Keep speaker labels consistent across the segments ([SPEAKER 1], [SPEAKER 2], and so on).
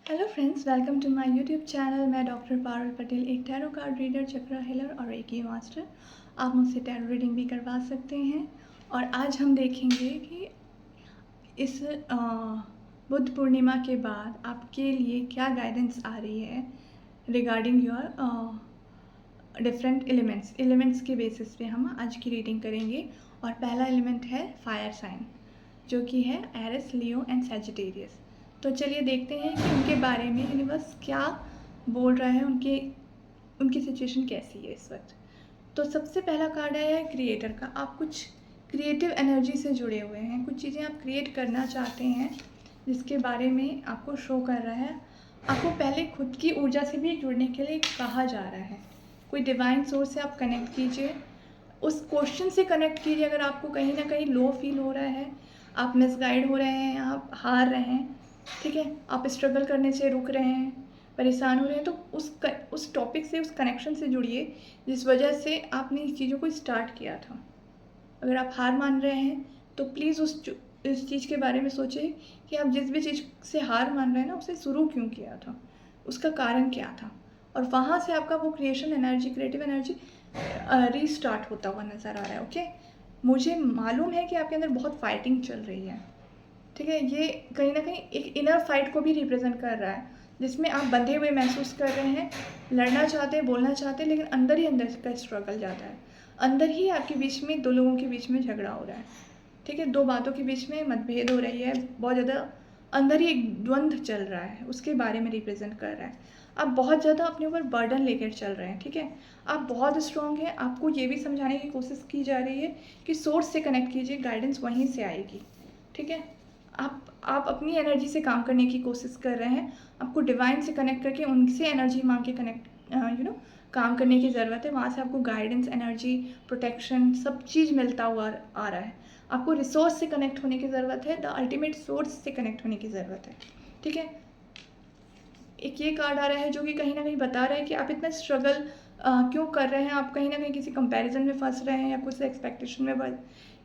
[SPEAKER 1] Hello friends, welcome to my YouTube channel. मैं doctor Parul Patel, एक tarot card reader, chakra healer और reiki master. आप मुझसे टैरो रीडिंग भी करवा सकते हैं। और आज हम देखेंगे कि इस बुद्ध पूर्णिमा के बाद आपके लिए क्या गाइडेंस आ रही है रिगार्डिंग योर डिफरेंट एलिमेंट्स के बेसिस पे हम आज की रीडिंग करेंगे। और पहला एलिमेंट है फायर साइन, जो कि है एरिस, लियो एंड सैजिटेरियस। तो चलिए देखते हैं कि उनके बारे में यूनिवर्स क्या बोल रहा है, उनकी सिचुएशन कैसी है इस वक्त। तो सबसे पहला कार्ड आया है क्रिएटर का। आप कुछ क्रिएटिव एनर्जी से जुड़े हुए हैं, कुछ चीज़ें आप क्रिएट करना चाहते हैं जिसके बारे में आपको शो कर रहा है। आपको पहले खुद की ऊर्जा से भी जुड़ने के लिए कहा जा रहा है। कोई डिवाइन सोर्स से आप कनेक्ट कीजिए, उस क्वेश्चन से कनेक्ट कीजिए। अगर आपको कहीं ना कहीं लो फील हो रहा है, आप मिसगाइड हो रहे हैं, आप हार रहे हैं, ठीक है, आप स्ट्रगल करने से रुक रहे हैं, परेशान हो रहे हैं, तो उस टॉपिक से, उस कनेक्शन से जुड़िए जिस वजह से आपने इस चीज़ों को स्टार्ट किया था। अगर आप हार मान रहे हैं तो प्लीज़ इस चीज़ के बारे में सोचिए कि आप जिस भी चीज़ से हार मान रहे हैं ना, उसे शुरू क्यों किया था, उसका कारण क्या था। और वहाँ से आपका वो creation energy, creative energy restart होता हुआ नज़र आ रहा है। ओके, मुझे मालूम है कि आपके अंदर बहुत फाइटिंग चल रही है, ठीक है। ये कहीं ना कहीं एक इनर फाइट को भी रिप्रेजेंट कर रहा है, जिसमें आप बंधे हुए महसूस कर रहे हैं, लड़ना चाहते हैं, बोलना चाहते हैं, लेकिन अंदर ही अंदर का स्ट्रगल जाता है। अंदर ही आपके बीच में, दो लोगों के बीच में झगड़ा हो रहा है, ठीक है, दो बातों के बीच में मतभेद हो रही है, बहुत ज़्यादा अंदर ही एक द्वंद्व चल रहा है, उसके बारे में रिप्रेजेंट कर रहा है। आप बहुत ज़्यादा अपने ऊपर बर्डन लेकर चल रहे हैं, ठीक है। आप बहुत स्ट्रॉन्ग हैं। आपको ये भी समझाने की कोशिश की जा रही है कि सोर्स से कनेक्ट कीजिए, गाइडेंस वहीं से आएगी, ठीक है। आप अपनी एनर्जी से काम करने की कोशिश कर रहे हैं। आपको डिवाइन से कनेक्ट करके उनसे एनर्जी मांग के काम करने की ज़रूरत है। वहाँ से आपको गाइडेंस, एनर्जी, प्रोटेक्शन, सब चीज़ मिलता हुआ आ रहा है। आपको रिसोर्स से कनेक्ट होने की ज़रूरत है, द अल्टीमेट सोर्स से कनेक्ट होने की ज़रूरत है, ठीक है। एक ये कार्ड आ रहा है जो कि कहीं ना कहीं बता रहा है कि आप इतना स्ट्रगल क्यों कर रहे हैं। आप कहीं ना कहीं किसी कंपैरिजन में फंस रहे हैं, या कुछ एक्सपेक्टेशन में,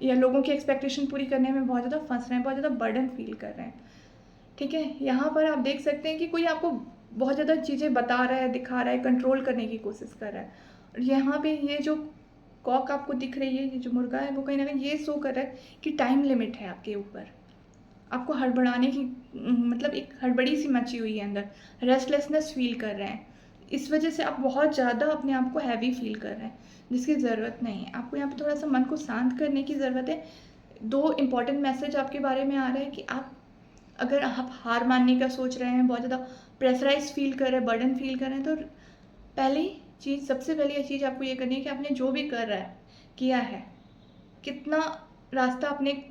[SPEAKER 1] या लोगों की एक्सपेक्टेशन पूरी करने में बहुत ज़्यादा फंस रहे हैं, बहुत ज़्यादा बर्डन फील कर रहे हैं, ठीक है। यहाँ पर आप देख सकते हैं कि कोई आपको बहुत ज़्यादा चीज़ें बता रहा है, दिखा रहा है, कंट्रोल करने की कोशिश कर रहा है। और यहाँ पे ये जो कॉक आपको दिख रही है, ये जो मुर्गा है, वो कहीं ना कहीं ये शो कर रहा है कि टाइम लिमिट है आपके ऊपर। आपको हड़बड़ाने की मतलब एक हड़बड़ी सी मची हुई है अंदर, रेस्टलेसनेस फील कर रहे हैं। इस वजह से आप बहुत ज़्यादा अपने आप को हैवी फील कर रहे हैं, जिसकी ज़रूरत नहीं है। आपको यहाँ पे थोड़ा सा मन को शांत करने की ज़रूरत है। दो इम्पॉर्टेंट मैसेज आपके बारे में आ रहे हैं कि अगर आप हार मानने का सोच रहे हैं, बहुत ज़्यादा प्रेशराइज फील कर रहे हैं, बर्डन फील कर रहे हैं, तो पहली चीज़, सबसे पहली चीज़ आपको ये करनी है कि आपने जो भी कर रहा है, किया है, कितना रास्ता आपने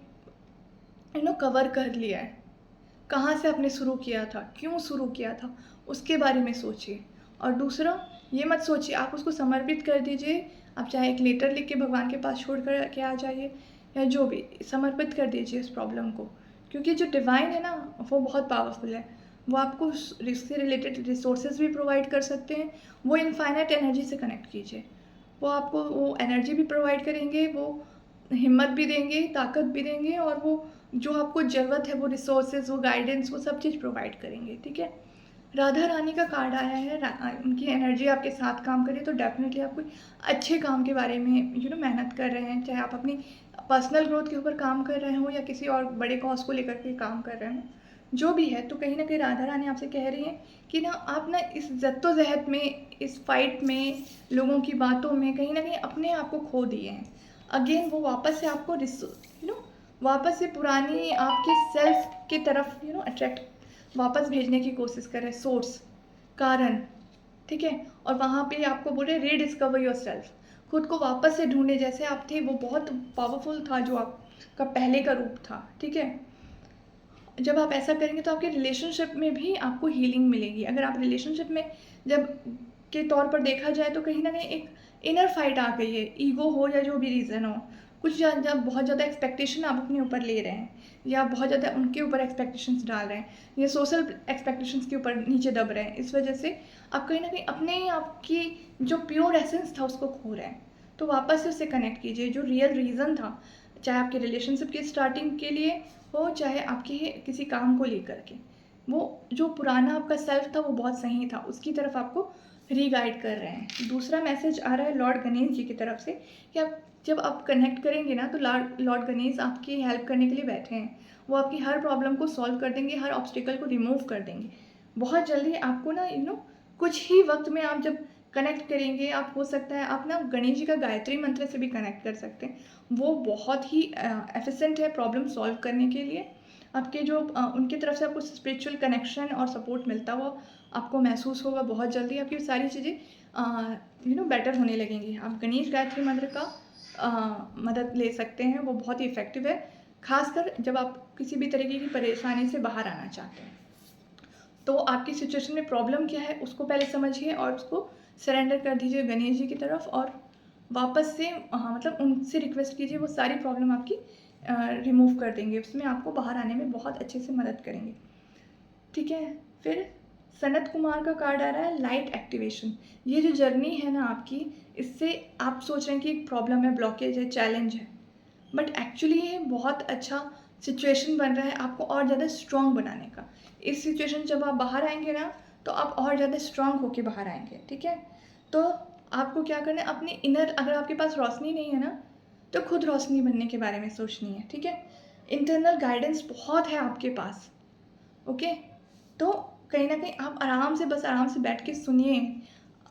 [SPEAKER 1] कवर कर लिया है, कहाँ से आपने शुरू किया था, क्यों शुरू किया था, उसके बारे में सोचिए। और दूसरा, ये मत सोचिए, आप उसको समर्पित कर दीजिए। आप चाहे एक लेटर लिख के भगवान के पास छोड़ कर के आ जाइए, या जो भी, समर्पित कर दीजिए उस प्रॉब्लम को। क्योंकि जो डिवाइन है ना, वो बहुत पावरफुल है। वो आपको इससे रिलेटेड रिसोर्सेज भी प्रोवाइड कर सकते हैं। वो इनफाइनाइट एनर्जी से कनेक्ट कीजिए, वो आपको वो एनर्जी भी प्रोवाइड करेंगे, वो हिम्मत भी देंगे, ताकत भी देंगे, और वो जो आपको ज़रूरत है, वो रिसोर्सेज, वो गाइडेंस, वो सब चीज़ प्रोवाइड करेंगे, ठीक है। राधा रानी का कार्ड आया है, उनकी एनर्जी आपके साथ काम करे, तो डेफिनेटली आप कोई अच्छे काम के बारे में मेहनत कर रहे हैं। चाहे आप अपनी पर्सनल ग्रोथ के ऊपर काम कर रहे हो, या किसी और बड़े कॉज को लेकर के काम कर रहे हो, जो भी है, तो कहीं ना कहीं राधा रानी आपसे कह रही हैं कि ना, आप ना इस जद्दोजहद में, इस फाइट में, लोगों की बातों में कहीं ना कहीं अपने आप को खो दिए हैं। अगेन वो वापस से आपको वापस से पुरानी आपके सेल्फ की तरफ अट्रैक्ट वापस भेजने की कोशिश कर रहे हैं, सोर्स, कारण, ठीक है। और वहाँ पे आपको बोले रीडिस्कवर योर सेल्फ, खुद को वापस से ढूंढे, जैसे आप थे वो बहुत पावरफुल था जो आपका पहले का रूप था, ठीक है। जब आप ऐसा करेंगे तो आपके रिलेशनशिप में भी आपको हीलिंग मिलेगी। अगर आप रिलेशनशिप में जब के तौर पर देखा जाए, तो कहीं ना कहीं एक इनर फाइट आ गई है, ईगो हो या जो भी रीज़न हो, कुछ जब बहुत ज़्यादा एक्सपेक्टेशन आप अपने ऊपर ले रहे हैं, या बहुत ज़्यादा उनके ऊपर एक्सपेक्टेशंस डाल रहे हैं, या सोशल एक्सपेक्टेशंस के ऊपर नीचे दब रहे हैं, इस वजह से आप कहीं ना कहीं अपने आपकी जो प्योर एसेंस था उसको खो रहे हैं। तो वापस से उससे कनेक्ट कीजिए, जो रियल रीज़न था, चाहे आपके रिलेशनशिप की स्टार्टिंग के लिए हो, चाहे आपके किसी काम को लेकर के, वो जो पुराना आपका सेल्फ था वो बहुत सही था, उसकी तरफ आपको रीगाइड कर रहे हैं। दूसरा मैसेज आ रहा है लॉर्ड गणेश जी की तरफ से कि आप जब आप कनेक्ट करेंगे ना तो लॉर्ड गणेश आपकी हेल्प करने के लिए बैठे हैं। वो आपकी हर प्रॉब्लम को सॉल्व कर देंगे, हर ऑब्स्टिकल को रिमूव कर देंगे। बहुत जल्दी आपको ना कुछ ही वक्त में आप जब कनेक्ट करेंगे, आप हो सकता है आप ना गणेश जी का गायत्री मंत्र से भी कनेक्ट कर सकते हैं। वो बहुत ही एफिशिएंट है प्रॉब्लम सॉल्व करने के लिए। आपके जो उनकी तरफ से आपको स्पिरिचुअल कनेक्शन और सपोर्ट मिलता हुआ आपको महसूस होगा। बहुत जल्दी आपकी सारी चीज़ें बेटर होने लगेंगी। आप गणेश गायत्री मंत्र का मदद ले सकते हैं, वो बहुत ही इफ़ेक्टिव है, खासकर जब आप किसी भी तरीके की परेशानी से बाहर आना चाहते हैं। तो आपकी सिचुएशन में प्रॉब्लम क्या है उसको पहले समझिए और उसको सरेंडर कर दीजिए गणेश जी की तरफ, और वापस से मतलब उनसे रिक्वेस्ट कीजिए, वो सारी प्रॉब्लम आपकी रिमूव कर देंगे, उसमें आपको बाहर आने में बहुत अच्छे से मदद करेंगे। ठीक है। फिर सनत कुमार का कार्ड आ रहा है लाइट एक्टिवेशन। ये जो जर्नी है ना आपकी, इससे आप सोच रहे हैं कि एक प्रॉब्लम है, ब्लॉकेज है, चैलेंज है, बट एक्चुअली ये बहुत अच्छा सिचुएशन बन रहा है आपको और ज़्यादा स्ट्रॉन्ग बनाने का। इस सिचुएशन जब आप बाहर आएंगे ना तो आप और ज़्यादा स्ट्रॉन्ग होके बाहर आएंगे। ठीक है। तो आपको क्या करना है, अपने इनर, अगर आपके पास रोशनी नहीं है ना तो खुद रोशनी बनने के बारे में सोचनी है। ठीक है। इंटरनल गाइडेंस बहुत है आपके पास। ओके। तो कहीं ना कहीं आप आराम से, बस आराम से बैठ के सुनिए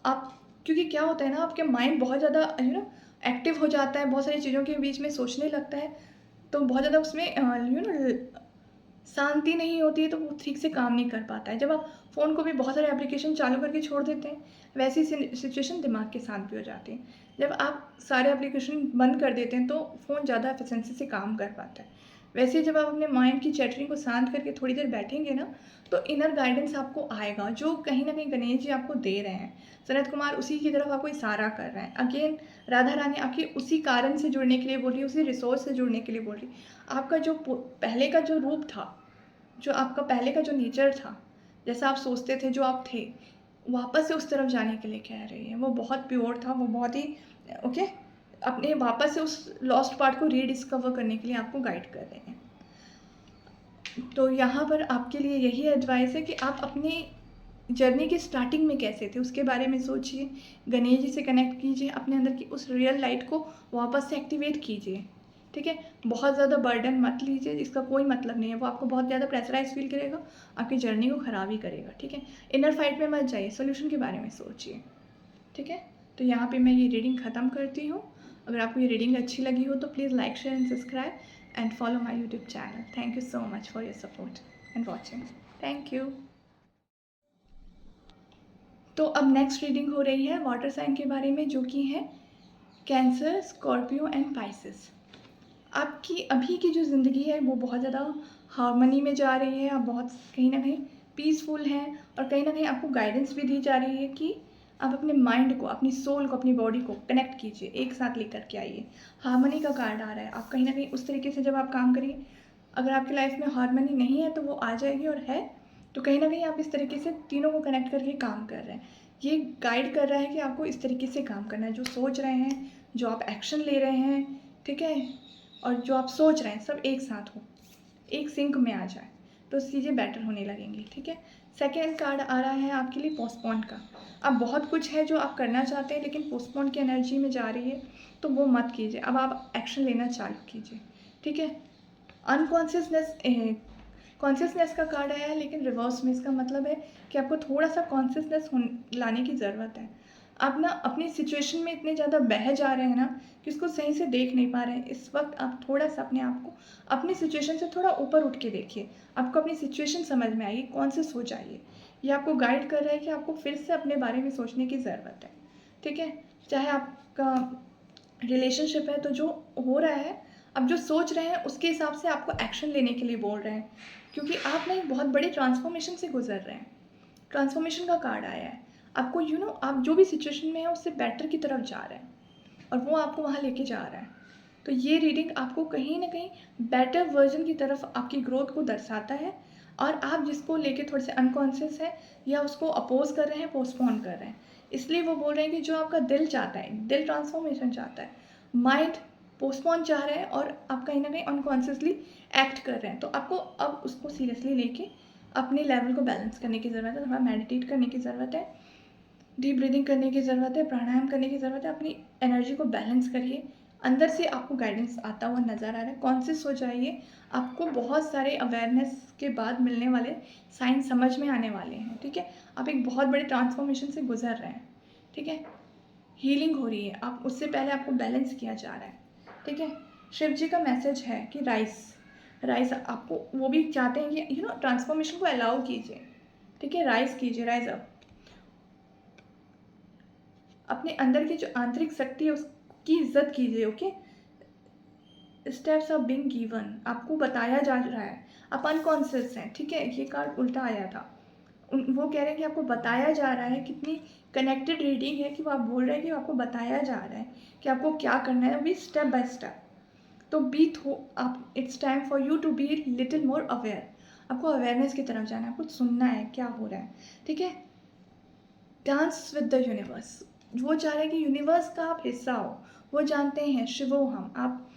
[SPEAKER 1] आप, क्योंकि क्या होता है ना, आपके माइंड बहुत ज़्यादा एक्टिव हो जाता है, बहुत सारी चीज़ों के बीच में सोचने लगता है, तो बहुत ज़्यादा उसमें शांति नहीं होती है, तो वो ठीक से काम नहीं कर पाता है। जब आप फ़ोन को भी बहुत सारे एप्लीकेशन चालू करके छोड़ देते हैं, वैसी सिचुएशन दिमाग के साथ भी हो जाती है। जब आप सारे एप्लीकेशन बंद कर देते हैं तो फ़ोन ज़्यादा एफिशिएंसी से काम कर पाता है। वैसे ही जब आप अपने माइंड की चैटरिंग को शांत करके थोड़ी देर बैठेंगे ना तो इनर गाइडेंस आपको आएगा, जो कहीं ना कहीं गणेश जी आपको दे रहे हैं। सनत कुमार उसी की तरफ आपको इशारा कर रहे हैं। अगेन राधा रानी आपकी उसी कारण से जुड़ने के लिए बोल रही है, उसी रिसोर्स से जुड़ने के लिए बोल रही है। आपका जो पहले का जो रूप था, जो आपका पहले का जो नेचर था, जैसा आप सोचते थे, जो आप थे, वापस से उस तरफ जाने के लिए कह रही है। वो बहुत प्योर था, वो बहुत ही ओके, अपने वापस से उस लॉस्ट पार्ट को रीडिस्कवर करने के लिए आपको गाइड कर रहे हैं। तो यहाँ पर आपके लिए यही एडवाइस है कि आप अपनी जर्नी की स्टार्टिंग में कैसे थे उसके बारे में सोचिए, गणेश जी से कनेक्ट कीजिए, अपने अंदर की उस रियल लाइट को वापस से एक्टिवेट कीजिए। ठीक है। बहुत ज़्यादा बर्डन मत लीजिए, इसका कोई मतलब नहीं है, वो आपको बहुत ज़्यादा प्रेशराइज फील करेगा, आपकी जर्नी को ख़राब ही करेगा। ठीक है। इनर फाइट में मत जाइए, सोल्यूशन के बारे में सोचिए। ठीक है। तो यहाँ पे मैं ये रीडिंग ख़त्म करती हूँ। अगर आपको ये रीडिंग अच्छी लगी हो तो please like, share and subscribe and follow my YouTube channel. Thank you so much for your support and watching. Thank you. तो अब नेक्स्ट रीडिंग हो रही है वाटर साइन के बारे में, जो कि है कैंसर, स्कॉर्पियो एंड पाइसेस। आपकी अभी की जो ज़िंदगी है वो बहुत ज़्यादा हार्मनी में जा रही है, आप बहुत कहीं ना कहीं पीसफुल हैं, और कहीं ना कहीं आपको गाइडेंस भी दी जा रही है कि आप अपने माइंड को, अपनी सोल को, अपनी बॉडी को कनेक्ट कीजिए, एक साथ लेकर के आइए। हार्मनी का कार्ड आ रहा है। आप कहीं ना कहीं उस तरीके से जब आप काम करिए, अगर आपकी लाइफ में हार्मनी नहीं है तो वो आ जाएगी, और है तो कहीं ना कहीं आप इस तरीके से तीनों को कनेक्ट करके काम कर रहे हैं। ये गाइड कर रहा है कि आपको इस तरीके से काम करना है, जो सोच रहे हैं, जो आप एक्शन ले रहे हैं, ठीक है, और जो आप सोच रहे हैं सब एक साथ हो, एक सिंक में आ जाए, तो चीज़ें बेटर होने लगेंगी। ठीक है। सेकेंड कार्ड आ रहा है आपके लिए पोस्टपोन का। अब बहुत कुछ है जो आप करना चाहते हैं लेकिन पोस्टपोन की एनर्जी में जा रही है, तो वो मत कीजिए, अब आप एक्शन लेना चालू कीजिए। ठीक है। अनकॉन्शियसनेस, कॉन्शियसनेस का कार्ड आया है लेकिन रिवर्स में, इसका मतलब है कि आपको थोड़ा सा कॉन्शियसनेस लाने की ज़रूरत है। आप ना अपनी सिचुएशन में इतने ज़्यादा बह जा रहे हैं ना कि उसको सही से देख नहीं पा रहे हैं। इस वक्त आप थोड़ा सा अपने आप को अपनी सिचुएशन से थोड़ा ऊपर उठ के देखिए, आपको अपनी सिचुएशन समझ में आइए, कॉन्शियस हो जाइए। ये आपको गाइड कर रहा है कि आपको फिर से अपने बारे में सोचने की ज़रूरत है। ठीक है। चाहे आपका रिलेशनशिप है तो जो हो रहा है, अब जो सोच रहे हैं उसके हिसाब से आपको एक्शन लेने के लिए बोल रहे हैं, क्योंकि आप ना एक बहुत बड़ी ट्रांसफॉर्मेशन से गुजर रहे हैं। ट्रांसफॉर्मेशन का कार्ड आया है। आपको आप जो भी सिचुएशन में है उससे बेटर की तरफ जा रहे हैं और वो आपको वहाँ लेके जा रहा है। तो ये रीडिंग आपको कहीं ना कहीं बेटर वर्जन की तरफ आपकी ग्रोथ को दर्शाता है, और आप जिसको लेके थोड़े से अनकॉन्शियस है या उसको अपोज कर रहे हैं, पोस्टपोन कर रहे हैं, इसलिए वो बोल रहे हैं कि जो आपका दिल चाहता है, दिल ट्रांसफॉर्मेशन चाहता है, माइंड पोस्टपोन चाह रहे हैं, और आप कहीं ना कहीं अनकॉन्शियसली एक्ट कर रहे हैं, तो आपको अब उसको सीरियसली लेके अपने लेवल को बैलेंस करने की ज़रूरत है, थोड़ा मेडिटेट करने की ज़रूरत है, डीप ब्रीदिंग करने की ज़रूरत है, प्राणायाम करने की ज़रूरत है। अपनी एनर्जी को बैलेंस करिए। अंदर से आपको गाइडेंस आता हुआ नज़र आ रहा है। कॉन्शियस हो जाइए। आपको बहुत सारे अवेयरनेस के बाद मिलने वाले साइंस समझ में आने वाले हैं, ठीक है। आप एक बहुत बड़े ट्रांसफॉर्मेशन से गुजर रहे हैं, ठीक है। हीलिंग हो रही है, आप उससे पहले आपको बैलेंस किया जा रहा है, ठीक है। शिव जी का मैसेज है कि राइस आपको वो भी चाहते हैं कि ट्रांसफॉर्मेशन को अलाउ कीजिए, ठीक है। राइज कीजिए, राइज अप। अपने अंदर की जो आंतरिक शक्ति है उसकी इज्जत कीजिए, okay. Steps of being given, आपको बताया जा रहा है। आप अनकॉन्शियस हैं, ठीक है। ये कार्ड उल्टा आया था। वो कह रहे हैं कि आपको बताया जा रहा है। कितनी कनेक्टेड रीडिंग है कि वो आप बोल रहे हैं कि आपको बताया जा रहा है कि आपको क्या करना है, भी स्टेप बाय स्टेप। तो आप it's time for you to be little more aware. आपको अवेयरनेस की तरफ जाना है, कुछ सुनना है क्या हो रहा है, ठीक है। डांस विद द यूनिवर्स, वो चाह रहे हैं कि यूनिवर्स का आप हिस्सा हो। वो जानते हैं शिवो हम, आप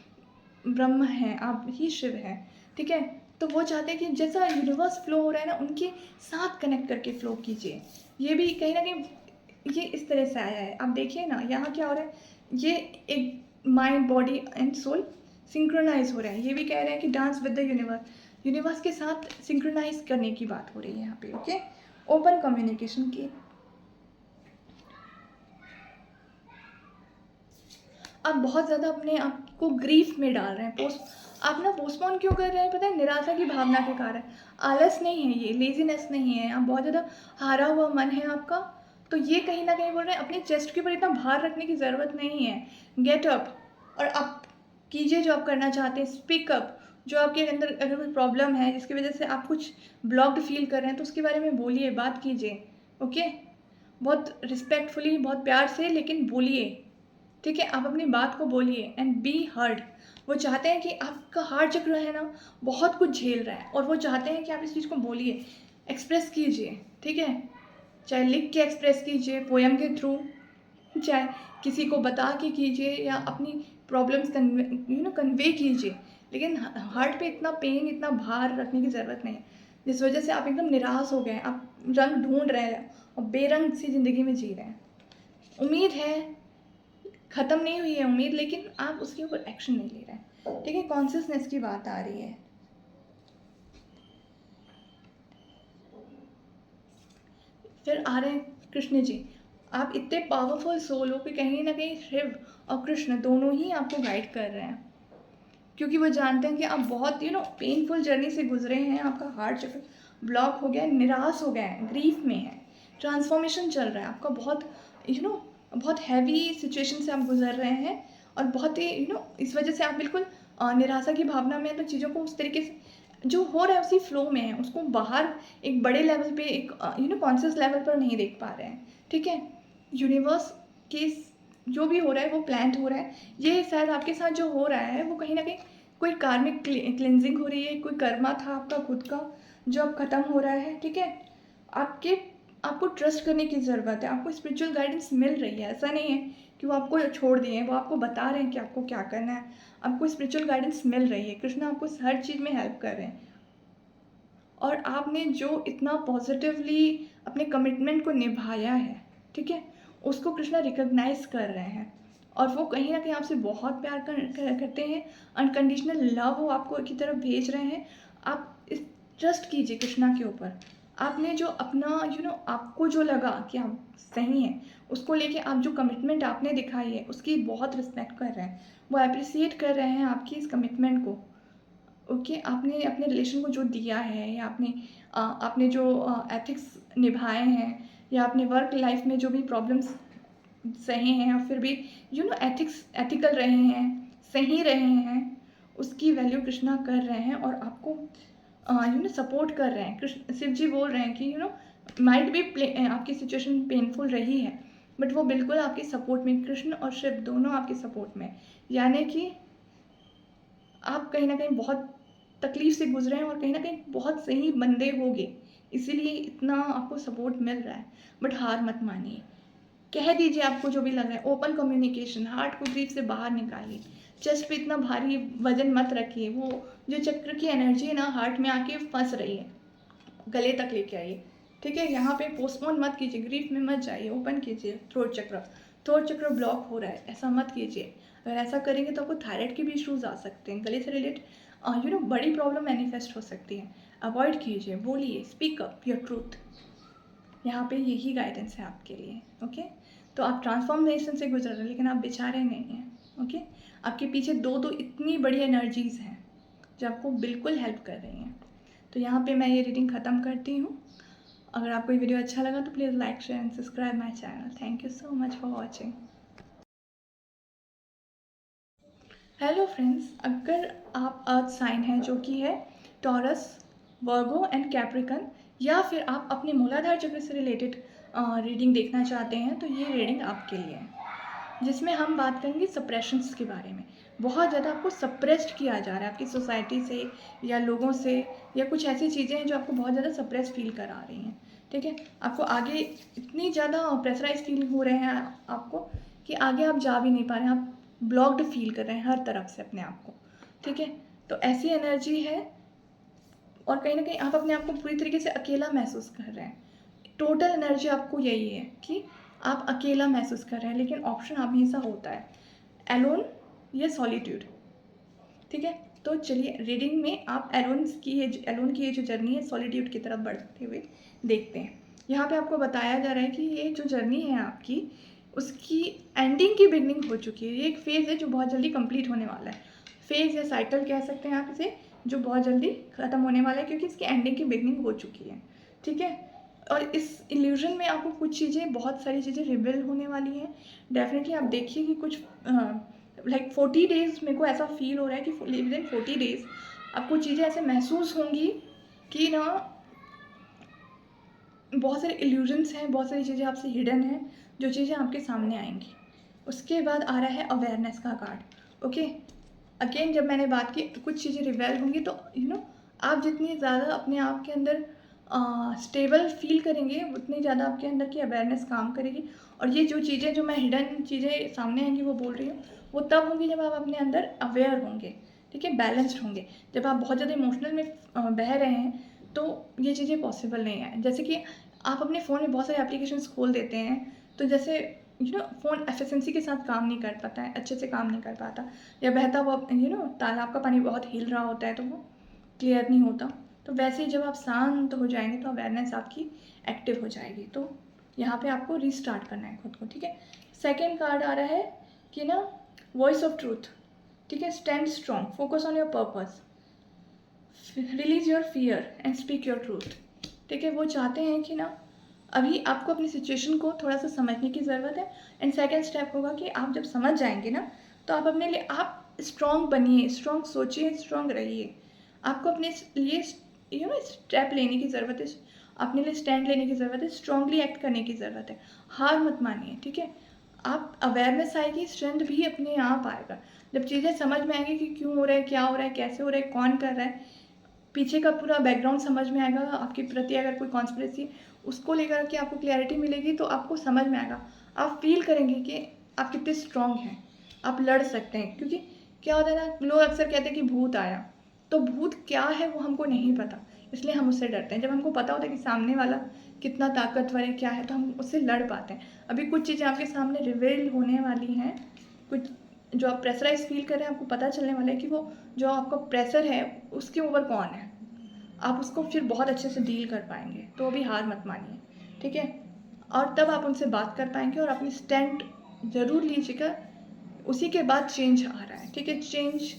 [SPEAKER 1] ब्रह्म हैं, आप ही शिव हैं, ठीक है। तो वो चाहते हैं कि जैसा यूनिवर्स फ्लो हो रहा है ना, उनके साथ कनेक्ट करके फ्लो कीजिए। ये भी कहीं ना कहीं ये इस तरह से आया है। आप देखिए ना यहाँ क्या हो रहा है, ये एक mind body and soul synchronise हो रहा है। ये भी कह रहे हैं कि डांस विद द यूनिवर्स के साथ सिंक्रोनाइज करने की बात हो रही है यहाँ पे, ओके। ओपन कम्युनिकेशन की, आप बहुत ज़्यादा अपने आप को ग्रीफ में डाल रहे हैं। आप ना पोस्टपोन क्यों कर रहे हैं पता है? निराशा की भावना के कारण। आलस नहीं है, ये लेजीनेस नहीं है, आप बहुत ज़्यादा हारा हुआ मन है आपका। तो ये कहीं ना कहीं बोल रहे हैं अपनी चेस्ट के ऊपर इतना भार रखने की ज़रूरत नहीं है। गेट अप और आप कीजिए जो आप करना चाहते हैं। Speak up. जो आपके अंदर अगर कोई प्रॉब्लम है जिसकी वजह से आप कुछ ब्लॉक्ड फील कर रहे हैं तो उसके बारे में बोलिए, बात कीजिए, ओके। बहुत रिस्पेक्टफुली, बहुत प्यार से, लेकिन बोलिए, ठीक है। आप अपनी बात को बोलिए एंड बी हर्ड। वो चाहते हैं कि आपका हार्ट चक्र है ना, बहुत कुछ झेल रहा है और वो चाहते हैं कि आप इस चीज़ को बोलिए, एक्सप्रेस कीजिए, ठीक है। चाहे लिख के एक्सप्रेस कीजिए, पोएम के थ्रू, चाहे किसी को बता के कीजिए, या अपनी प्रॉब्लम्स कन्वे कीजिए। लेकिन हार्ट पे इतना पेन, इतना भार रखने की ज़रूरत नहीं है जिस वजह से आप एकदम निराश हो गए हैं। आप रंग ढूंढ रहे हैं और बेरंग सी ज़िंदगी में जी रहे हैं। उम्मीद है, ख़त्म नहीं हुई है उम्मीद, लेकिन आप उसके ऊपर एक्शन नहीं ले रहे हैं, ठीक है। कॉन्शियसनेस की बात आ रही है। फिर आ रहे हैं कृष्ण जी। आप इतने पावरफुल सोल हो कि कहीं ना कहीं शिव और कृष्ण दोनों ही आपको गाइड कर रहे हैं, क्योंकि वो जानते हैं कि आप बहुत पेनफुल जर्नी से गुजरे हैं। आपका हार्ट चक्र ब्लॉक हो गया है, निराश हो गया है, ग्रीफ में है, ट्रांसफॉर्मेशन चल रहा है आपका। बहुत बहुत हैवी सिचुएशन से आप गुजर रहे हैं और बहुत ही इस वजह से आप बिल्कुल निराशा की भावना में हैं। तो चीज़ों को उस तरीके से जो हो रहा है उसी फ्लो में है, उसको बाहर एक बड़े लेवल पे, एक कॉन्शियस लेवल पर नहीं देख पा रहे हैं, ठीक है। यूनिवर्स के जो भी हो रहा है वो प्लान्ड हो रहा है। ये शायद आपके साथ जो हो रहा है वो कहीं ना कहीं कोई कार्मिक क्लिनजिंग हो रही है, कोई कर्मा था आपका खुद का जो अब ख़त्म हो रहा है, ठीक है। आपके आपको ट्रस्ट करने की ज़रूरत है। आपको स्पिरिचुअल गाइडेंस मिल रही है, ऐसा नहीं है कि वो आपको छोड़ दिए हैं। वो आपको बता रहे हैं कि आपको क्या करना है। आपको स्पिरिचुअल गाइडेंस मिल रही है, कृष्ण आपको हर चीज़ में हेल्प कर रहे हैं। और आपने जो इतना पॉजिटिवली अपने कमिटमेंट को निभाया है, ठीक है, उसको कृष्णा रिकॉग्नाइज कर रहे हैं। और वो कहीं ना कहीं आपसे बहुत प्यार करते हैं। अनकंडीशनल लव वो आपको की तरफ भेज रहे हैं। आप इस ट्रस्ट कीजिए कृष्णा के ऊपर। आपने जो अपना आपको जो लगा कि आप सही हैं, उसको लेके आप जो कमिटमेंट आपने दिखाई है उसकी बहुत रिस्पेक्ट कर रहे हैं। वो अप्रिसिएट कर रहे हैं आपकी इस कमिटमेंट को, ओके। आपने अपने रिलेशन को जो दिया है, या आपने जो एथिक्स निभाए हैं, या अपने वर्क लाइफ में जो भी प्रॉब्लम्स सहे हैं और फिर भी एथिकल रहे हैं, सही रहे हैं, उसकी वैल्यू कृष्णा कर रहे हैं और आपको सपोर्ट कर रहे हैं। कृष्ण शिव जी बोल रहे हैं कि माइट भी आपकी सिचुएशन पेनफुल रही है, बट वो बिल्कुल आपके सपोर्ट में, कृष्ण और शिव दोनों आपके सपोर्ट में। यानी कि आप कहीं ना कहीं बहुत तकलीफ से गुजरे हैं और कहीं ना कहीं बहुत सही बंदे होगे, इसीलिए इतना आपको सपोर्ट मिल रहा है। बट हार मत मानिए, कह दीजिए आपको जो भी लग रहा है। ओपन कम्युनिकेशन, हार्ट को ग्रीफ से बाहर निकालिए। चेस्ट पे इतना भारी वजन मत रखिए। वो जो चक्र की एनर्जी है ना, हार्ट में आके फंस रही है, गले तक लेके आइए, ठीक है। यहाँ पे पोस्टपोन मत कीजिए, ग्रीफ में मत जाइए, ओपन कीजिए थ्रोट चक्र ब्लॉक हो रहा है, ऐसा मत कीजिए। अगर ऐसा करेंगे तो आपको थायराइड के भी इश्यूज आ सकते हैं, गले से रिलेटेड बड़ी प्रॉब्लम मैनिफेस्ट हो सकती है। अवॉइड कीजिए, बोलिए, स्पीक अप योर ट्रूथ। यहाँ पे यही गाइडेंस है आपके लिए, ओके। तो आप ट्रांसफॉर्मेशन से गुजर रहे हैं लेकिन आप बेचारे नहीं हैं, ओके। आपके पीछे दो इतनी बड़ी एनर्जीज़ हैं जो आपको बिल्कुल हेल्प कर रही हैं। तो यहाँ पे मैं ये रीडिंग ख़त्म करती हूँ। अगर आपको ये वीडियो अच्छा लगा तो please like, share and subscribe my channel. Thank you so much for watching. Hello friends, अगर आप अर्थ साइन हैं जो कि है टॉरस, वर्गो एंड कैप्रिकन, या फिर आप अपने मूलाधार चक्र से रिलेटेड रीडिंग देखना चाहते हैं तो ये रीडिंग आपके लिए है, जिसमें हम बात करेंगे सप्रेशंस के बारे में। बहुत ज़्यादा आपको सप्रेस्ड किया जा रहा है आपकी सोसाइटी से या लोगों से, या कुछ ऐसी चीज़ें हैं जो आपको बहुत ज़्यादा सप्रेस फील करा रही हैं, ठीक है। आपको आगे इतनी ज़्यादा प्रेशराइज फील हो रहे हैं आपको कि आगे आप जा भी नहीं पा रहे हैं, आप ब्लॉक्ड फील कर रहे हैं हर तरफ से अपने आप को, ठीक है। तो ऐसी एनर्जी है और कहीं ना कहीं आप अपने आप को पूरी तरीके से अकेला महसूस कर रहे हैं। टोटल एनर्जी आपको यही है कि आप अकेला महसूस कर रहे हैं, लेकिन ऑप्शन हमेशा होता है एलोन या सॉलिट्यूड, ठीक है। तो चलिए रीडिंग में आप एलोन की ये जो जर्नी है सॉलिट्यूड की तरफ बढ़ते हुए देखते हैं। यहाँ पे आपको बताया जा रहा है कि ये जो जर्नी है आपकी, उसकी एंडिंग की बिगनिंग हो चुकी है। ये एक फेज़ है जो बहुत जल्दी कंप्लीट होने वाला है। फेज़ या साइकिल कह सकते हैं आप इसे, जो बहुत जल्दी ख़त्म होने वाला है क्योंकि इसकी एंडिंग की बिगनिंग हो चुकी है, ठीक है। और इस इल्यूजन में आपको कुछ चीज़ें, बहुत सारी चीज़ें रिवील होने वाली हैं। डेफिनेटली आप देखिए कि कुछ लाइक 40 डेज़ मेरे को ऐसा फील हो रहा है कि विद इन 40 डेज़ आपको चीज़ें ऐसे महसूस होंगी कि ना बहुत सारे इल्यूजन्स हैं, बहुत सारी चीज़ें आपसे हिडन हैं, जो चीज़ें आपके सामने आएंगी। उसके बाद आ रहा है अवेयरनेस का कार्ड, ओके। अगेन जब मैंने बात की कुछ चीज़ें रिवेल होंगी तो आप जितनी ज़्यादा अपने आप के अंदर स्टेबल फील करेंगे उतनी ज़्यादा आपके अंदर की अवेयरनेस काम करेगी। और ये जो चीज़ें, जो मैं हिडन चीज़ें सामने आएंगी वो बोल रही हूँ, वो तब होंगी जब आप अपने अंदर अवेयर होंगे, ठीक है, बैलेंस्ड होंगे। जब आप बहुत ज़्यादा इमोशनल में बह रहे हैं तो ये चीज़ें पॉसिबल नहीं है। जैसे कि आप अपने फ़ोन में बहुत सारे एप्लीकेशंस खोल देते हैं, तो जैसे फ़ोन एफिशिएंसी के साथ काम नहीं कर पाता है, अच्छे से काम नहीं कर पाता, या बहता हुआ तालाब का पानी बहुत हिल रहा होता है तो वो क्लियर नहीं होता। तो वैसे ही जब आप शांत हो जाएंगे तो अवेयरनेस आपकी एक्टिव हो जाएगी। तो यहाँ पे आपको रीस्टार्ट करना है खुद को, ठीक है। सेकेंड कार्ड आ रहा है कि ना वॉइस ऑफ ट्रूथ, ठीक है। Stand strong, focus on your purpose, release your fear and speak your truth, ठीक है। वो चाहते हैं कि ना अभी आपको अपनी सिचुएशन को थोड़ा सा समझने की ज़रूरत है। एंड सेकेंड स्टेप होगा कि आप जब समझ जाएंगे ना तो आप अपने लिए आप स्ट्रॉन्ग बनिए, स्ट्रॉन्ग सोचिए, स्ट्रॉन्ग रहिए। आपको अपने लिए स्टेप लेने की ज़रूरत है, अपने लिए स्टैंड लेने की ज़रूरत है, स्ट्रांगली एक्ट करने की ज़रूरत है। हार मत मानिए, ठीक है। आप अवेयरनेस आएगी, स्ट्रेंथ भी अपने आप आएगा। जब चीज़ें समझ में आएंगी कि क्यों हो रहा है, क्या हो रहा है, कैसे हो रहा है, कौन कर रहा है, पीछे का पूरा बैकग्राउंड समझ में आएगा। आपके प्रति अगर कोई कॉन्स्पिरेसी उसको लेकर के आपको क्लैरिटी मिलेगी तो आपको समझ में आएगा। आप फील करेंगे कि आप कितने स्ट्रॉन्ग हैं, आप लड़ सकते हैं। क्योंकि क्या होता है ना, लोग अक्सर कहते हैं कि भूत आया, तो भूत क्या है वो हमको नहीं पता, इसलिए हम उससे डरते हैं। जब हमको पता होता है कि सामने वाला कितना ताकतवर है, क्या है, तो हम उससे लड़ पाते हैं। अभी कुछ चीज़ें आपके सामने रिवील होने वाली हैं, कुछ जो आप प्रेशराइज फील कर रहे हैं, आपको पता चलने वाला है कि वो जो आपका प्रेशर है उसके ऊपर कौन है। आप उसको फिर बहुत अच्छे से डील कर पाएंगे। तो अभी हार मत मानिए, ठीक है। और तब आप उनसे बात कर पाएंगे और अपनी स्टैंड ज़रूर लीजिएगा। उसी के बाद चेंज आ रहा है, ठीक है। चेंज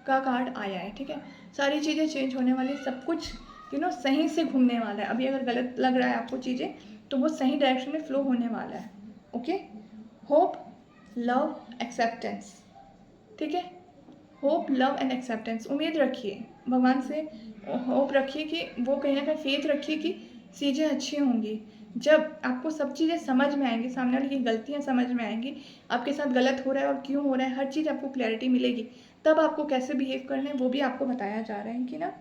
[SPEAKER 1] का कार्ड आया है, ठीक है। सारी चीज़ें चेंज होने वाली, सब कुछ सही से घूमने वाला है। अभी अगर गलत लग रहा है आपको चीज़ें तो वो सही डायरेक्शन में फ्लो होने वाला है, ओके। होप, लव, एक्सेप्टेंस, ठीक है। होप, लव एंड एक्सेप्टेंस, उम्मीद रखिए भगवान से, होप रखिए कि वो कहीं ना कहीं फेथ रखिए कि चीज़ें अच्छी होंगी। जब आपको सब चीज़ें समझ में आएंगी, सामने वाले की गलतियाँ समझ में आएंगी, आपके साथ गलत हो रहा है और क्यों हो रहा है, हर चीज़ आपको क्लैरिटी मिलेगी। तब आपको कैसे बिहेव करना है वो भी आपको बताया जा रहा है कि ना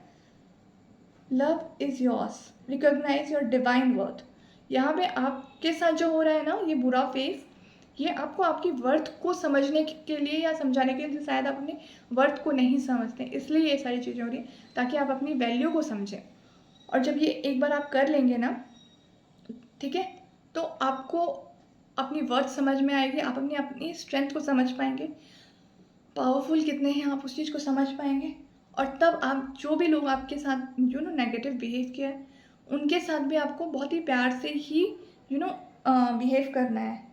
[SPEAKER 1] love is yours, recognise your divine worth. यहाँ पे आपके साथ जो हो रहा है ना ये बुरा फेस, ये आपको आपकी वर्थ को समझने के लिए या समझाने के लिए, शायद आप अपनी वर्थ को नहीं समझते, इसलिए ये सारी चीज़ें हो रही हैं, ताकि आप अपनी वैल्यू को समझें। और जब ये एक बार आप कर लेंगे ना, ठीक है, तो आपको अपनी वर्थ समझ में आएगी, आप अपनी अपनी स्ट्रेंथ को समझ पाएंगे, पावरफुल कितने हैं आप उस चीज़ को समझ पाएंगे। और तब आप जो भी लोग आपके साथ नेगेटिव बिहेव किया है, उनके साथ भी आपको बहुत ही प्यार से ही बिहेव करना है।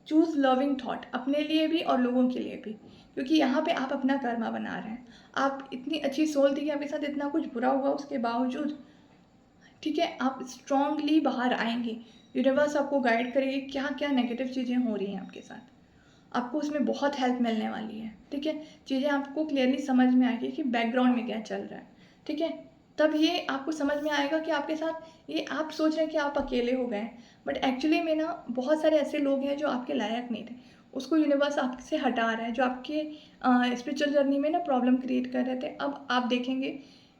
[SPEAKER 1] चूज़ लविंग थॉट, अपने लिए भी और लोगों के लिए भी, क्योंकि यहाँ पे आप अपना कर्मा बना रहे हैं। आप इतनी अच्छी सोल थी कि आपके साथ इतना कुछ बुरा हुआ, उसके बावजूद, ठीक है, आप स्ट्रांगली बाहर आएंगे। यूनिवर्स आपको गाइड करेगी क्या क्या नेगेटिव चीज़ें हो रही हैं आपके साथ, आपको उसमें बहुत हेल्प मिलने वाली है, ठीक है। चीज़ें आपको क्लियरली समझ में आएगी कि बैकग्राउंड में क्या चल रहा है, ठीक है। तब ये आपको समझ में आएगा कि आपके साथ ये आप सोच रहे हैं कि आप अकेले हो गए, बट एक्चुअली में ना बहुत सारे ऐसे लोग हैं जो आपके लायक नहीं थे, उसको यूनिवर्स आपसे हटा रहा है, जो आपके स्पिरिचुअल जर्नी में ना प्रॉब्लम क्रिएट कर रहे थे। अब आप देखेंगे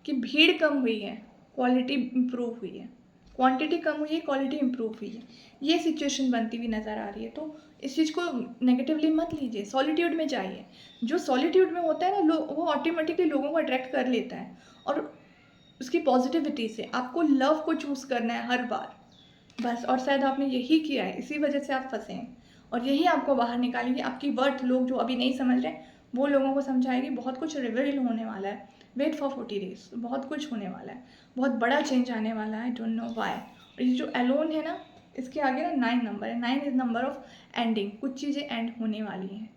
[SPEAKER 1] कि भीड़ कम हुई है, क्वालिटी इम्प्रूव हुई है, क्वांटिटी कम हुई है, क्वालिटी इम्प्रूव हुई है, ये सिचुएशन बनती हुई नज़र आ रही है। तो इस चीज़ को नेगेटिवली मत लीजिए, सॉलिट्यूड में जाइए। जो सॉलिट्यूड में होता है ना, वो ऑटोमेटिकली लोगों को अट्रैक्ट कर लेता है, और उसकी पॉजिटिविटी से आपको लव को चूज़ करना है हर बार, बस। और शायद आपने यही किया है, इसी वजह से आप फंसे हैं, और यही आपको बाहर निकालेगी। आपकी वर्थ लोग जो अभी नहीं समझ रहे, वो लोगों को समझाएगी। बहुत कुछ रिवील होने वाला है, वेट फॉर 40 डेज, बहुत कुछ होने वाला है, बहुत बड़ा चेंज आने वाला है, डोंट नो वाई। और ये जो एलोन है ना, इसके आगे ना 9 नंबर है, 9 इज नंबर ऑफ एंडिंग, कुछ चीज़ें एंड होने वाली हैं।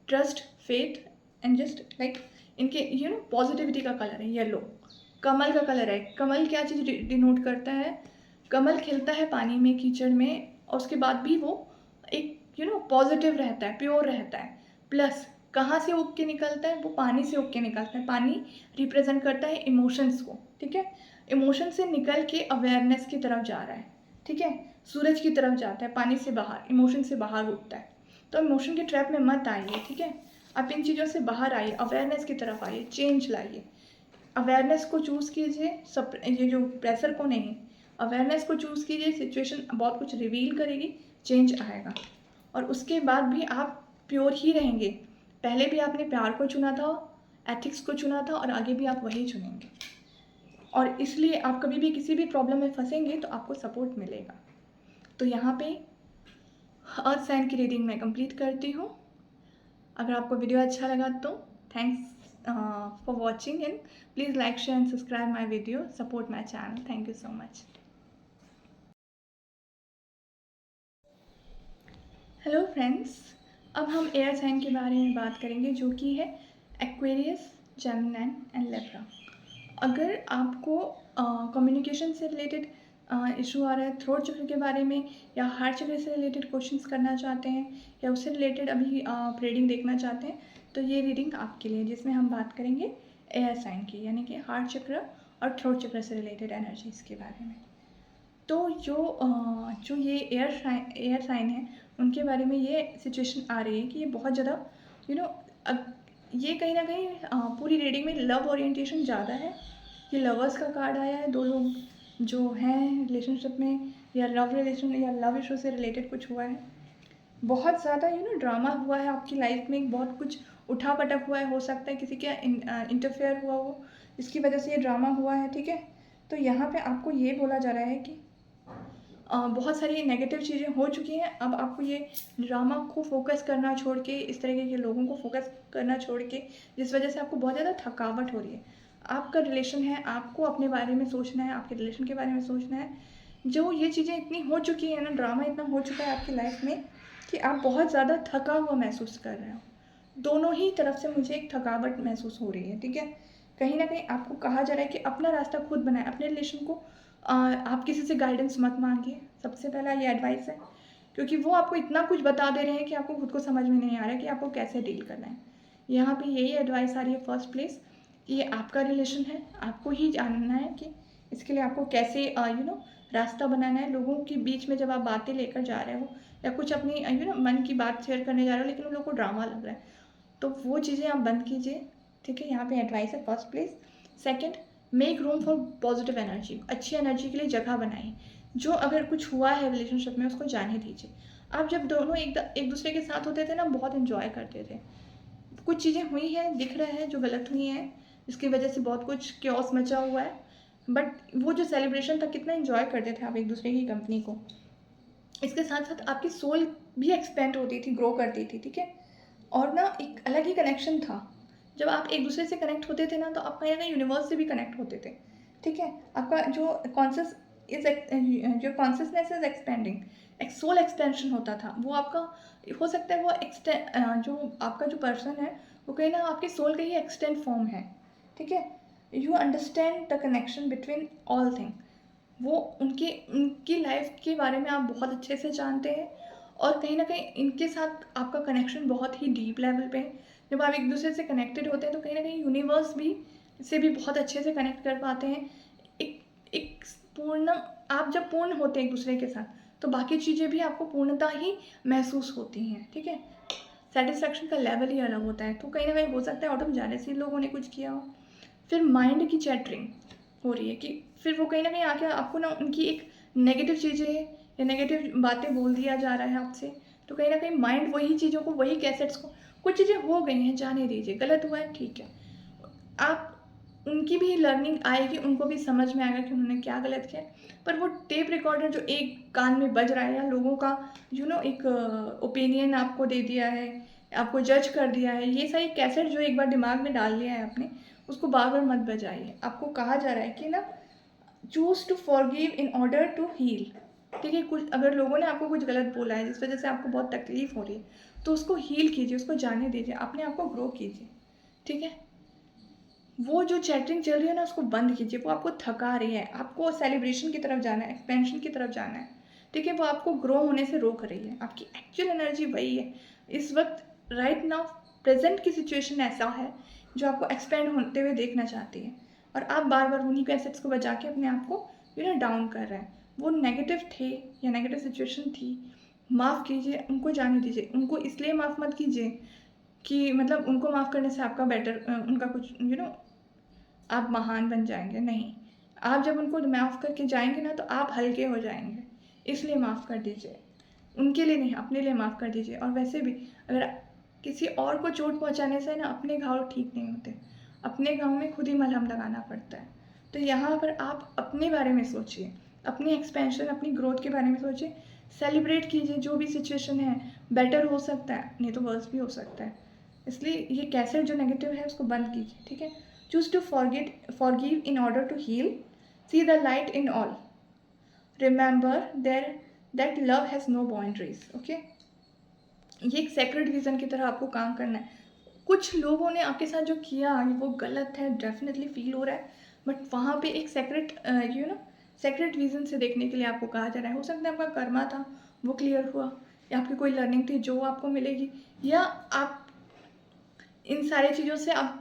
[SPEAKER 1] Trust, faith and just like इनके पॉजिटिविटी का कलर है येलो, कमल का कलर है। कमल क्या चीज़ डिनोट करता है? कमल खिलता है पानी में, कीचड़ में, और उसके बाद भी वो एक पॉजिटिव रहता है, प्योर रहता है। प्लस कहाँ से उग के निकलता है? वो पानी से उग के निकलता है। पानी रिप्रेजेंट करता है इमोशंस को, ठीक है। इमोशन से निकल के अवेयरनेस की तरफ जा रहा है, ठीक है। सूरज की तरफ जाता है, पानी से बाहर, इमोशन से बाहर उठता है। तो इमोशन के ट्रैप में मत आइए, ठीक है। आप इन चीज़ों से बाहर आइए, अवेयरनेस की तरफ आइए, चेंज लाइए। अवेयरनेस को चूज़ कीजिए, सब ये जो प्रेशर को नहीं, अवेयरनेस को चूज़ कीजिए। सिचुएशन बहुत कुछ रिवील करेगी, चेंज आएगा, और उसके बाद भी आप प्योर ही रहेंगे। पहले भी आपने प्यार को चुना था, एथिक्स को चुना था, और आगे भी आप वही चुनेंगे। और इसलिए आप कभी भी किसी भी प्रॉब्लम में फंसेंगे तो आपको सपोर्ट मिलेगा। तो यहाँ पे अर्थ साइन की रीडिंग मैं कंप्लीट करती हूँ। अगर आपको वीडियो अच्छा लगा तो thanks for watching, and please like, share and subscribe my video, support my channel. Thank you so much. Hello friends, अब हम एयर साइन के बारे में बात करेंगे, जो कि है एक्वेरियस, जेमिनी एंड लिब्रा। अगर आपको कम्युनिकेशन से रिलेटेड इशू आ रहा है, थ्रोट चक्र के बारे में, या हार्ट चक्र से रिलेटेड क्वेश्चंस करना चाहते हैं, या उससे रिलेटेड अभी रीडिंग देखना चाहते हैं, तो ये रीडिंग आपके लिए, जिसमें हम बात करेंगे एयर साइन की, यानी कि हार्ट चक्र और थ्रोट चक्र से रिलेटेड एनर्जीज़ के बारे में। तो जो ये एयर साइन है, उनके बारे में ये सिचुएशन आ रही है कि ये बहुत ज़्यादा ये कहीं ना कहीं पूरी रीडिंग में लव ओरिएंटेशन ज़्यादा है। ये लवर्स का कार्ड आया है, दो लोग जो हैं रिलेशनशिप में, या लव रिलेशन या लव इशू से रिलेटेड कुछ हुआ है। बहुत ज़्यादा ड्रामा हुआ है आपकी लाइफ में, बहुत कुछ उठा पटक हुआ है, हो सकता है किसी का इंटरफेयर हुआ हो, जिसकी वजह से ये ड्रामा हुआ है, ठीक है। तो यहाँ पे आपको ये बोला जा रहा है कि बहुत सारी नेगेटिव चीज़ें हो चुकी हैं। अब आपको ये ड्रामा को फोकस करना छोड़ के, इस तरीके के लोगों को फोकस करना छोड़ के, जिस वजह से आपको बहुत ज़्यादा थकावट हो रही है। आपका रिलेशन है, आपको अपने बारे में सोचना है, आपके रिलेशन के बारे में सोचना है। जो ये चीज़ें इतनी हो चुकी हैं ना, ड्रामा इतना हो चुका है आपकी लाइफ में कि आप बहुत ज़्यादा थका हुआ महसूस कर रहे हो। दोनों ही तरफ से मुझे एक थकावट महसूस हो रही है, ठीक है। कहीं ना कहीं आपको कहा जा रहा है कि अपना रास्ता खुद बनाए, अपने रिलेशन को आप किसी से गाइडेंस मत मांगिए। सबसे पहला ये एडवाइस है, क्योंकि वो आपको इतना कुछ बता दे रहे हैं कि आपको खुद को समझ में नहीं आ रहा है कि आपको कैसे डील करना है। यहाँ पे यही एडवाइस आ रही है फर्स्ट प्लेस, कि ये आपका रिलेशन है, आपको ही जानना है कि इसके लिए आपको कैसे रास्ता बनाना है। लोगों के बीच में जब आप बातें लेकर जा रहे हो, या कुछ अपनी मन की बात शेयर करने जा रहे हो, लेकिन उन लोगों को ड्रामा लग रहा है, तो वो चीज़ें आप बंद कीजिए, ठीक है। यहाँ पे एडवाइस है first place. Second, make room for positive energy, अच्छी एनर्जी के लिए जगह बनाइए। जो अगर कुछ हुआ है रिलेशनशिप में, उसको जाने दीजिए। आप जब दोनों एक दूसरे के साथ होते थे ना, बहुत इन्जॉय करते थे। कुछ चीज़ें हुई हैं, दिख रहा है जो गलत हुई हैं, जिसकी वजह से बहुत कुछ क्योस मचा हुआ है, बट वो जो सेलिब्रेशन था कितना एंजॉय करते थे आप एक दूसरे की कंपनी को। इसके साथ साथ आपकी सोल भी एक्सपेंड होती थी, ग्रो करती थी, ठीक है। और ना एक अलग ही कनेक्शन था। जब आप एक दूसरे से कनेक्ट होते थे ना, तो आप कहीं ना कहीं यूनिवर्स से भी कनेक्ट होते थे, ठीक है। आपका जो कॉन्शियस इज जो कॉन्शियसनेस इज एक्सपेंडिंग, एक सोल एक्सटेंशन होता था वो आपका। हो सकता है वो जो आपका जो पर्सन है वो कहीं ना आपके सोल का ही एक्सटेंड फॉर्म है, ठीक है। You understand the connection between all thing. वो उनकी उनकी लाइफ के बारे में आप बहुत अच्छे से जानते हैं, और कहीं ना कहीं इनके साथ आपका कनेक्शन बहुत ही डीप लेवल पे है। जब आप एक दूसरे से कनेक्टेड होते हैं तो कहीं ना कहीं यूनिवर्स भी से भी बहुत अच्छे से कनेक्ट कर पाते हैं। एक एक पूर्ण, आप जब पूर्ण होते हैं एक दूसरे के साथ, तो बाकी चीज़ें भी आपको पूर्णता ही महसूस होती हैं, ठीक है। सेटिस्फैक्शन का लेवल ही अलग होता है। तो कहीं ना कहीं हो सकता है ऑटम जाने से लोगों ने कुछ किया हो। फिर माइंड की चैटरिंग हो रही है कि फिर वो कहीं ना कहीं आके आपको ना उनकी एक नेगेटिव चीज़ें या नेगेटिव बातें बोल दिया जा रहा है आपसे। तो कहीं ना कहीं माइंड वही चीज़ों को, वही कैसेट्स को, कुछ चीज़ें हो गई हैं जाने दीजिए, गलत हुआ है ठीक है, आप उनकी भी लर्निंग आएगी, उनको भी समझ में आएगा कि उन्होंने क्या गलत किया। पर वो टेप रिकॉर्डर जो एक कान में बज रहा है, या लोगों का एक ओपिनियन आपको दे दिया है, आपको जज कर दिया है, ये सारी कैसेट जो एक बार दिमाग में डाल लिया है आपने, उसको बार बार मत बजाइए। आपको कहा जा रहा है कि ना, choose to forgive in order to heal, ठीक है। कुछ अगर लोगों ने आपको कुछ गलत बोला है जिस वजह से आपको बहुत तकलीफ हो रही है, तो उसको हील कीजिए, उसको जाने दीजिए, अपने आप को ग्रो कीजिए, ठीक है। वो जो चैटिंग चल रही है ना, उसको बंद कीजिए, वो आपको थका रही है। आपको सेलिब्रेशन की तरफ जाना है, एक्सपेंशन की तरफ जाना है, ठीक है। वो आपको ग्रो होने से रोक रही है। आपकी एक्चुअल एनर्जी वही है इस वक्त, राइट नाउ प्रेजेंट की सिचुएशन ऐसा है जो आपको एक्सपेंड होते हुए देखना चाहती है, और आप बार बार उन्हीं कैसेट्स को बजा के अपने आप को डाउन कर रहे हैं। वो नेगेटिव थे या नेगेटिव सिचुएशन थी, माफ़ कीजिए, उनको जाने दीजिए। उनको इसलिए माफ़ मत कीजिए कि मतलब उनको माफ़ करने से आपका बेटर उनका कुछ आप महान बन जाएंगे, नहीं। आप जब उनको माफ़ करके जाएंगे ना, तो आप हल्के हो जाएंगे। इसलिए माफ़ कर दीजिए, उनके लिए नहीं, अपने लिए माफ़ कर दीजिए। और वैसे भी अगर किसी और को चोट पहुंचाने से ना अपने घाव ठीक नहीं होते, अपने घाव में खुद ही मलहम लगाना पड़ता है। तो यहाँ पर आप अपने बारे में सोचिए, अपनी एक्सपेंशन, अपनी ग्रोथ के बारे में सोचिए, सेलिब्रेट कीजिए। जो भी सिचुएशन है, बेटर हो सकता है, नहीं तो वर्स भी हो सकता है। इसलिए ये कैसेट जो नेगेटिव है उसको बंद कीजिए, ठीक है। Choose to forgive in order to heal, see the light in all, remember there that love has no boundaries, okay. ये एक सेक्रेट विजन की तरह आपको काम करना है। कुछ लोगों ने आपके साथ जो किया वो गलत है, डेफिनेटली फील हो रहा है, बट वहाँ पे एक सेक्रेट विजन से देखने के लिए आपको कहा जा रहा है। हो सकता है आपका कर्मा था, वो क्लियर हुआ, या आपकी कोई लर्निंग थी जो आपको मिलेगी, या आप इन सारी चीज़ों से आप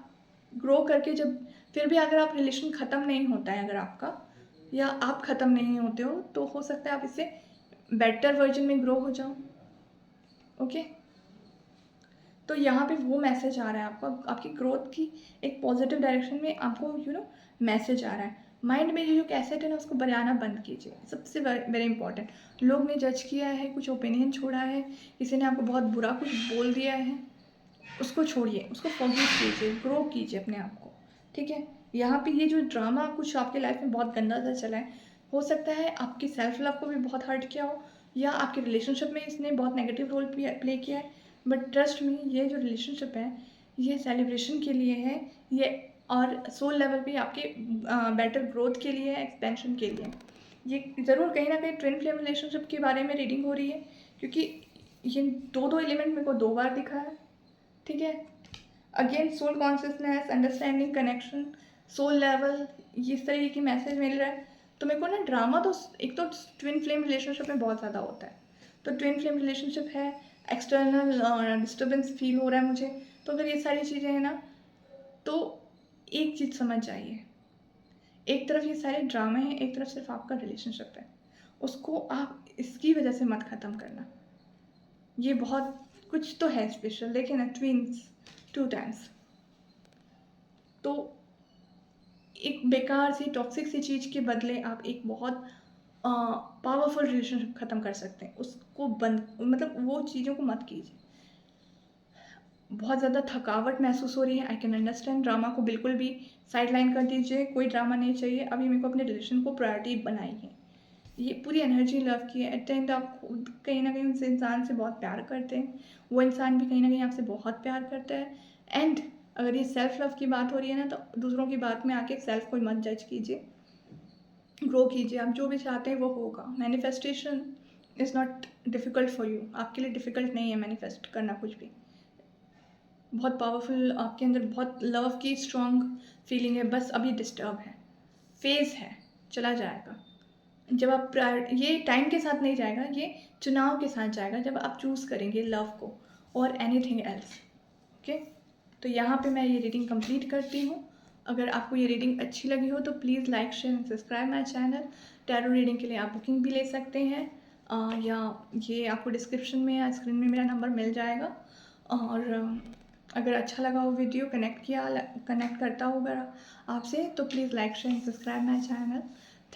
[SPEAKER 1] ग्रो करके, जब फिर भी अगर आप रिलेशन ख़त्म नहीं होता है अगर आपका, या आप ख़त्म नहीं होते हो, तो हो सकता है आप इससे बेटर वर्जन में ग्रो हो जाओ, ओके। तो यहाँ पे वो मैसेज आ रहा है आपको, आपकी ग्रोथ की एक पॉजिटिव डायरेक्शन में आपको मैसेज आ रहा है। माइंड में जो कैसेट है ना, उसको बजाना बंद कीजिए, सबसे वेरी इंपॉर्टेंट। लोग ने जज किया है, कुछ ओपिनियन छोड़ा है, किसी ने आपको बहुत बुरा कुछ बोल दिया है, उसको छोड़िए, उसको फॉरगिव कीजिए, ग्रो कीजिए अपने आप को, ठीक है। यहाँ पे ये जो ड्रामा कुछ आपके लाइफ में बहुत गंदा सा चला है, हो सकता है आपकी सेल्फ लव को भी बहुत हर्ट किया हो, या आपके रिलेशनशिप में इसने बहुत नेगेटिव रोल प्ले किया है। बट ट्रस्ट में, ये जो रिलेशनशिप है ये सेलिब्रेशन के लिए है, ये और सोल लेवल पे आपके बेटर ग्रोथ के लिए है, एक्सपेंशन के लिए। ये ज़रूर कहीं ना कहीं ट्विन फ्लेम रिलेशनशिप के बारे में रीडिंग हो रही है, क्योंकि ये दो एलिमेंट मेरे को 2 बार दिखा है, ठीक है। Again soul consciousness, understanding, connection, soul level, इस तरीके की मैसेज मिल रहा है। तो मेरे को ना ड्रामा तो एक तो ट्विन फ्लेम रिलेशनशिप में बहुत ज़्यादा होता है। तो ट्विन फ्लेम रिलेशनशिप है, एक्सटर्नल डिस्टर्बेंस फील हो रहा है मुझे। तो अगर ये सारी चीज़ें हैं ना, तो एक चीज़ समझ जाइए, एक तरफ ये सारे ड्रामे हैं, एक तरफ सिर्फ आपका रिलेशनशिप है। उसको आप इसकी वजह से मत ख़त्म करना। ये बहुत कुछ तो है स्पेशल, देखिए ना, ट्विन्स 2 टाइम्स। तो एक बेकार सी टॉक्सिक सी चीज़ के बदले आप एक बहुत पावरफुल रिलेशनशिप ख़त्म कर सकते हैं। उसको बंद, मतलब वो चीज़ों को मत कीजिए। बहुत ज़्यादा थकावट महसूस हो रही है, आई कैन अंडरस्टैंड। ड्रामा को बिल्कुल भी साइड लाइन कर दीजिए, कोई ड्रामा नहीं चाहिए। अभी मेरे को अपने रिलेशन को प्रायोरिटी बनाई है। ये पूरी एनर्जी लव की है। एट द एंड आप खुद कहीं ना कहीं उस इंसान से बहुत प्यार करते हैं, वो इंसान भी कहीं ना कहीं आपसे बहुत प्यार करता है। एंड अगर ये सेल्फ लव की बात हो रही है ना, तो दूसरों की बात में आके सेल्फ को मत जज कीजिए, ग्रो कीजिए। आप जो भी चाहते हैं वो होगा। Manifestation is not difficult for you, आपके लिए डिफ़िकल्ट नहीं है मैनिफेस्ट करना कुछ भी। बहुत पावरफुल आपके अंदर बहुत लव की स्ट्रॉन्ग फीलिंग है, बस अभी डिस्टर्ब है, फेज़ है, चला जाएगा। जब आप ये टाइम के साथ नहीं जाएगा, ये चुनाव के साथ जाएगा, जब आप चूज़ करेंगे लव को और एनीथिंग एल्स। ओके, तो यहाँ पे मैं ये रीडिंग कंप्लीट करती हूँ। अगर आपको ये रीडिंग अच्छी लगी हो तो please like share and subscribe my channel. Tarot reading के लिए आप बुकिंग भी ले सकते हैं, या ये आपको डिस्क्रिप्शन में या स्क्रीन में मेरा नंबर मिल जाएगा। और अगर अच्छा लगा हो वीडियो, कनेक्ट करता होगा आपसे, तो please like share and subscribe my channel.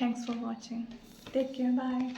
[SPEAKER 1] Thanks for watching, take care, bye.